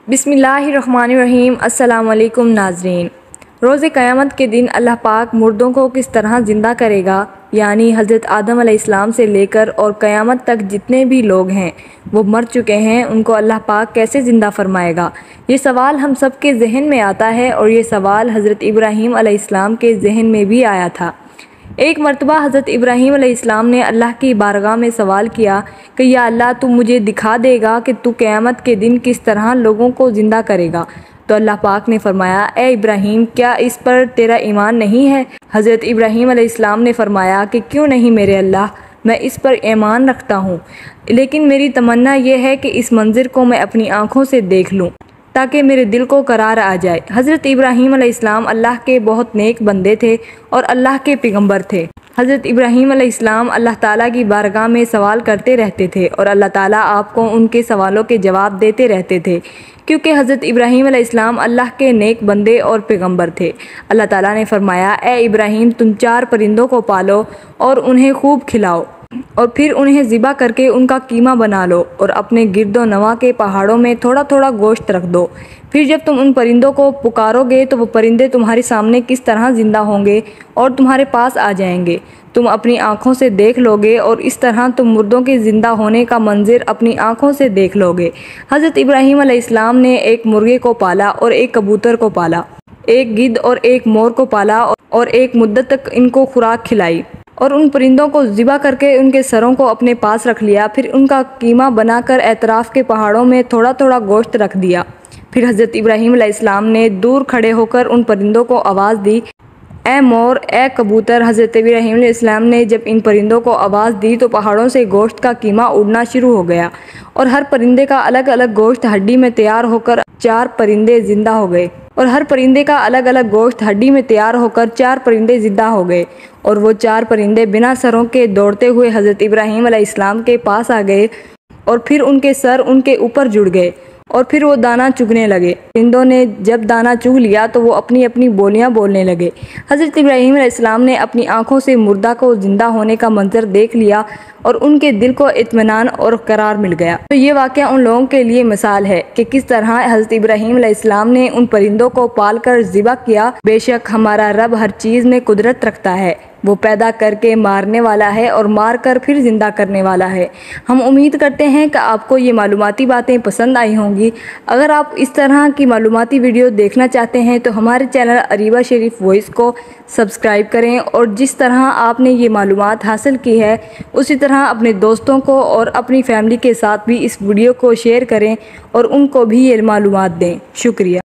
बिस्मिल्लाहिर्रहमानिर्रहीम। अस्सलाम वालेकुम नाज़रीन। रोज़े क़यामत के दिन अल्लाह पाक मुर्दों को किस तरह ज़िंदा करेगा, यानी हज़रत आदम अलैहिस्सलाम से लेकर और क़यामत तक जितने भी लोग हैं वो मर चुके हैं, उनको अल्लाह पाक कैसे ज़िंदा फरमाएगा, ये सवाल हम सब के जहन में आता है। और ये सवाल हज़रत इब्राहीम अलैहिस्सलाम के जहन में भी आया था। एक मरतबा हज़रत इब्राहीम अलैहिस्सलाम ने अल्लाह की बारगाह में सवाल किया कि या अल्लाह, तू मुझे दिखा देगा कि तू क़यामत के दिन किस तरह लोगों को ज़िंदा करेगा। तो अल्लाह पाक ने फरमाया, ए इब्राहीम, क्या इस पर तेरा ईमान नहीं है? हज़रत इब्राहीम अलैहिस्सलाम ने फरमाया कि क्यों नहीं मेरे अल्लाह, मैं इस पर ईमान रखता हूँ, लेकिन मेरी तमन्ना यह है कि इस मंज़र को मैं अपनी आँखों से देख लूँ ताकि मेरे दिल को करार आ जाए। हज़रत इब्राहीम अलैहिस्सलाम अल्लाह के बहुत नेक बंदे थे और अल्लाह के पैगंबर थे। हज़रत इब्राहीम अलैहिस्सलाम अल्लाह ताला की बारगाह में सवाल करते रहते थे और अल्लाह ताला आपको उनके सवालों के जवाब देते रहते थे, क्योंकि हज़रत इब्राहीम अलैहिस्सलाम अल्लाह के नेक बंदे और पैगंबर थे। अल्लाह ताला ने फरमाया, ए इब्राहीम, तुम 4 परिंदों को पालो और उन्हें खूब खिलाओ और फिर उन्हें ज़िबा करके उनका कीमा बना लो और अपने गिरदो नवा के पहाड़ों में थोड़ा थोड़ा गोश्त रख दो। फिर जब तुम उन परिंदों को पुकारोगे तो वो परिंदे तुम्हारे सामने किस तरह ज़िंदा होंगे और तुम्हारे पास आ जाएंगे। तुम अपनी आँखों से देख लोगे और इस तरह तुम मुर्दों के ज़िंदा होने का मंज़र अपनी आँखों से देख लोगे। हज़रत इब्राहीम अलैहिस्सलाम ने एक मुर्गे को पाला और एक कबूतर को पाला, एक गिद्ध और एक मोर को पाला और एक मुद्दत तक इनको खुराक खिलाई और उन परिंदों को ज़िबा करके उनके सरों को अपने पास रख लिया। फिर उनका कीमा बनाकर एतराफ़ के पहाड़ों में थोड़ा थोड़ा गोश्त रख दिया। फिर हज़रत इब्राहीम अलैहिस्सलाम ने दूर खड़े होकर उन परिंदों को आवाज़ दी, ए मोर, ए कबूतर। हज़रत इब्राहीम अलैहिस्सलाम ने जब इन परिंदों को आवाज़ दी तो पहाड़ों से गोश्त का कीमा उड़ना शुरू हो गया और हर परिंदे का अलग अलग गोश्त हड्डी में तैयार होकर 4 परिंदे ज़िंदा हो गए और हर परिंदे का अलग अलग गोश्त हड्डी में तैयार होकर 4 परिंदे ज़िंदा हो गए। और वो 4 परिंदे बिना सरों के दौड़ते हुए हज़रत इब्राहीम अलैहिस्सलाम के पास आ गए और फिर उनके सर उनके ऊपर जुड़ गए और फिर वो दाना चुगने लगे। परिंदों ने जब दाना चुग लिया तो वो अपनी अपनी बोलियां बोलने लगे। हज़रत इब्राहीम अलैहिस्सलाम ने अपनी आंखों से मुर्दा को ज़िंदा होने का मंजर देख लिया और उनके दिल को इत्मीनान और करार मिल गया। तो ये वाक़या उन लोगों के लिए मिसाल है कि किस तरह हज़रत इब्राहीम अलैहिस्सलाम ने उन परिंदों को पाल कर ज़िबा किया। बेशक हमारा रब हर चीज़ में कुदरत रखता है, वो पैदा करके मारने वाला है और मार कर फिर ज़िंदा करने वाला है। हम उम्मीद करते हैं कि आपको ये मालूमाती बातें पसंद आई होंगी। अगर आप इस तरह की मालूमाती वीडियो देखना चाहते हैं तो हमारे चैनल अरीबा शरीफ वॉइस को सब्सक्राइब करें और जिस तरह आपने ये मालूमात हासिल की है उसी तरह अपने दोस्तों को और अपनी फैमिली के साथ भी इस वीडियो को शेयर करें और उनको भी ये मालूमात दें। शुक्रिया।